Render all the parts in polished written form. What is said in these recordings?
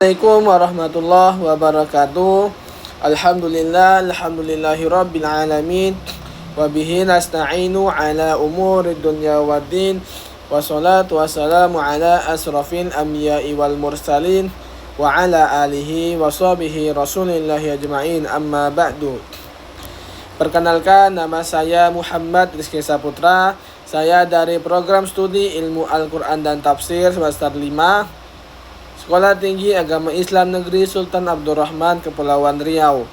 Assalamualaikum warahmatullahi wabarakatuh. Alhamdulillahi rabbil alamin. Wabihi nasta'inu ala umuri dunya waddin. Wassalatu wassalamu ala asrafil anbiya'i wal mursalin. Wa ala alihi wa sahbihi rasulillahi ajma'in, amma ba'du. Perkenalkan, nama saya Muhammad Rizky Saputra. Saya dari program studi ilmu Al-Quran dan Tafsir semester 5 Sekolah Tinggi Agama Islam Negeri Sultan Abdurrahman, Kepulauan Riau.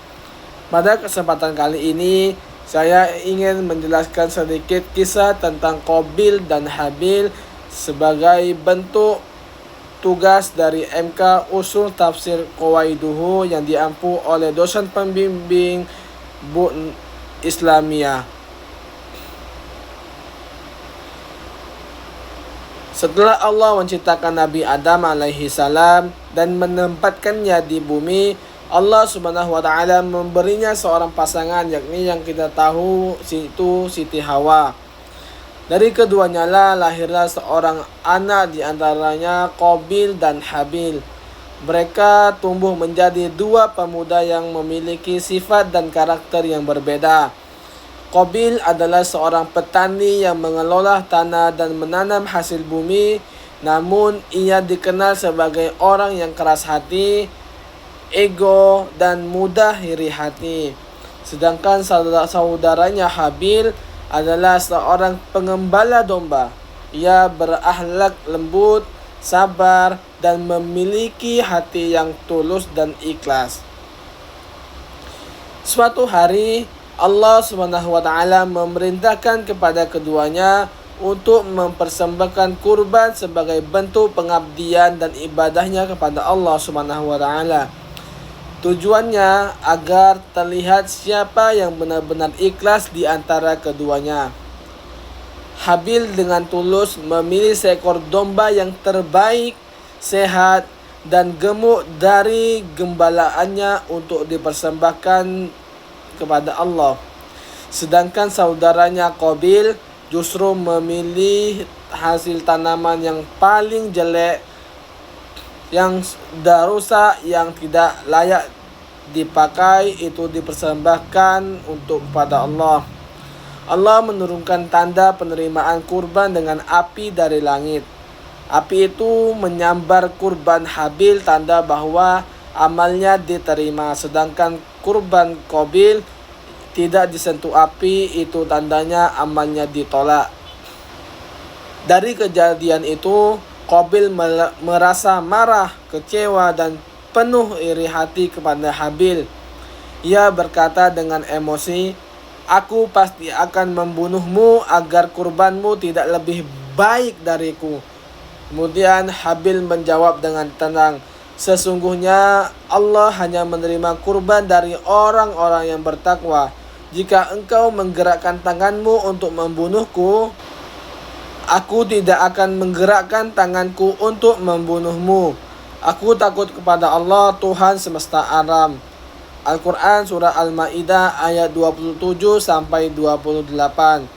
Pada kesempatan kali ini, saya ingin menjelaskan sedikit kisah tentang Qabil dan Habil sebagai bentuk tugas dari MK Usul Tafsir Qawaiduhu yang diampu oleh dosen pembimbing BUN Islamiyah. Setelah Allah menciptakan Nabi Adam alaihi salam dan menempatkannya di bumi, Allah subhanahu wa ta'ala memberinya seorang pasangan, yakni yang kita tahu itu Siti Hawa. Dari keduanya lahirlah seorang anak, di antaranya Qabil dan Habil. Mereka tumbuh menjadi dua pemuda yang memiliki sifat dan karakter yang berbeda. Qabil adalah seorang petani yang mengelola tanah dan menanam hasil bumi, namun ia dikenal sebagai orang yang keras hati, ego, dan mudah iri hati. Sedangkan saudaranya Habil adalah seorang pengembala domba. Ia berakhlak lembut, sabar, dan memiliki hati yang tulus dan ikhlas. Suatu hari Allah Subhanahu wa ta'ala memerintahkan kepada keduanya untuk mempersembahkan kurban sebagai bentuk pengabdian dan ibadahnya kepada Allah Subhanahu wa ta'ala. Tujuannya agar terlihat siapa yang benar-benar ikhlas di antara keduanya. Habil dengan tulus memilih seekor domba yang terbaik, sehat, dan gemuk dari gembalaannya untuk dipersembahkan kepada Allah. Sedangkan saudaranya Qabil justru memilih hasil tanaman yang paling jelek, yang sudah rusak, yang tidak layak dipakai, itu dipersembahkan untuk kepada Allah. Allah menurunkan tanda penerimaan kurban dengan api dari langit. Api itu menyambar kurban Habil, tanda bahwa amalnya diterima. Sedangkan kurban Qabil tidak disentuh api, itu tandanya amalnya ditolak. Dari kejadian itu, Qabil merasa marah, kecewa, dan penuh iri hati kepada Habil. Ia berkata dengan emosi, "Aku pasti akan membunuhmu agar kurbanmu tidak lebih baik dariku." Kemudian Habil menjawab dengan tenang, "Sesungguhnya Allah hanya menerima kurban dari orang-orang yang bertakwa. Jika engkau menggerakkan tanganmu untuk membunuhku, aku tidak akan menggerakkan tanganku untuk membunuhmu. Aku takut kepada Allah, Tuhan semesta alam." Al-Quran Surah Al-Ma'idah ayat 27-28.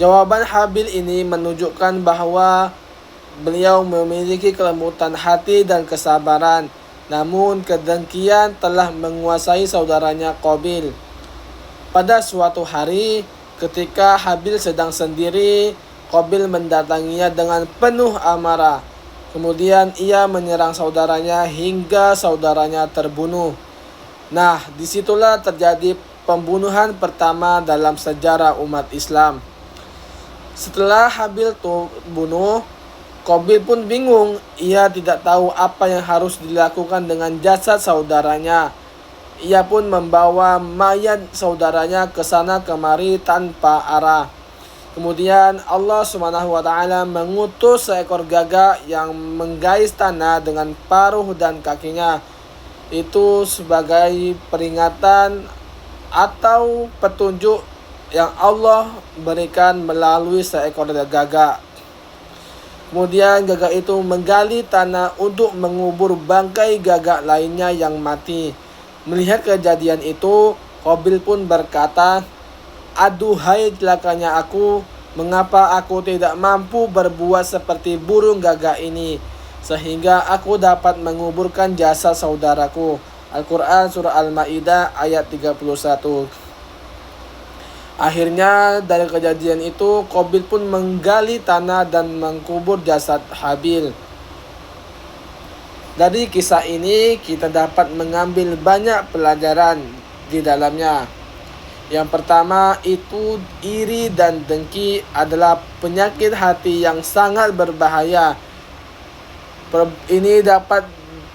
Jawaban Habil ini menunjukkan bahwa beliau memiliki kelembutan hati dan kesabaran, namun kedengkian telah menguasai saudaranya Qabil. Pada suatu hari, ketika Habil sedang sendiri, Qabil mendatanginya dengan penuh amarah. Kemudian ia menyerang saudaranya hingga saudaranya terbunuh. Nah, disitulah terjadi pembunuhan pertama dalam sejarah umat Islam. Setelah Habil terbunuh, Qabil pun bingung. Ia tidak tahu apa yang harus dilakukan dengan jasad saudaranya. Ia pun membawa mayat saudaranya ke sana kemari tanpa arah. Kemudian Allah Subhanahu wa ta'ala mengutus seekor gagak yang menggais tanah dengan paruh dan kakinya. Itu sebagai peringatan atau petunjuk yang Allah berikan melalui seekor gagak. Kemudian gagak itu menggali tanah untuk mengubur bangkai gagak lainnya yang mati. Melihat kejadian itu, Qabil pun berkata, "Aduhai celakanya aku, mengapa aku tidak mampu berbuat seperti burung gagak ini? sehingga aku dapat menguburkan jasad saudaraku. Al-Quran Surah Al-Ma'idah ayat 31. Akhirnya dari kejadian itu Qabil pun menggali tanah dan mengkubur jasad Habil. Dari kisah ini kita dapat mengambil banyak pelajaran di dalamnya. Yang pertama itu iri dan dengki adalah penyakit hati yang sangat berbahaya. Ini dapat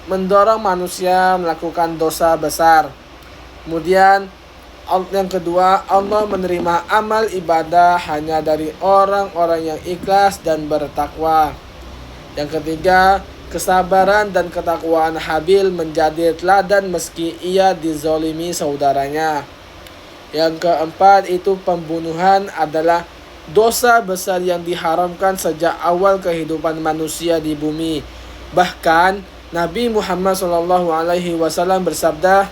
mendorong manusia melakukan dosa besar. Kemudian yang kedua, Allah menerima amal ibadah hanya dari orang-orang yang ikhlas dan bertakwa. Yang ketiga, kesabaran dan ketakwaan Habil menjadi teladan meski ia dizolimi saudaranya. Yang keempat itu pembunuhan adalah dosa besar yang diharamkan sejak awal kehidupan manusia di bumi. Bahkan Nabi Muhammad SAW bersabda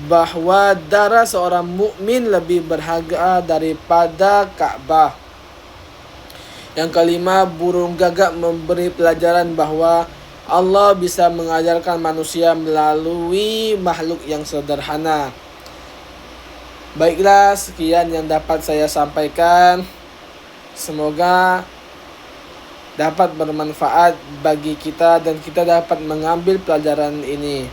bahwa darah seorang mukmin lebih berharga daripada Ka'bah. Yang kelima, burung gagak memberi pelajaran bahwa Allah bisa mengajarkan manusia melalui makhluk yang sederhana. Baiklah, sekian yang dapat saya sampaikan. Semoga dapat bermanfaat bagi kita dan kita dapat mengambil pelajaran ini.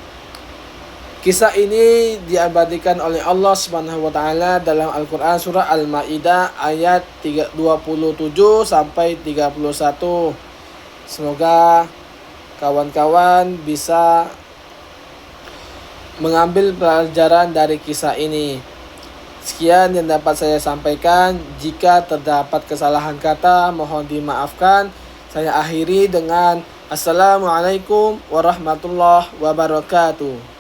Kisah ini diabadikan oleh Allah Subhanahu wa taala dalam Al-Qur'an surah Al-Maidah ayat 27 sampai 31. Semoga kawan-kawan bisa mengambil pelajaran dari kisah ini. Sekian yang dapat saya sampaikan. Jika terdapat kesalahan kata, mohon dimaafkan. Saya akhiri dengan Assalamualaikum warahmatullahi wabarakatuh.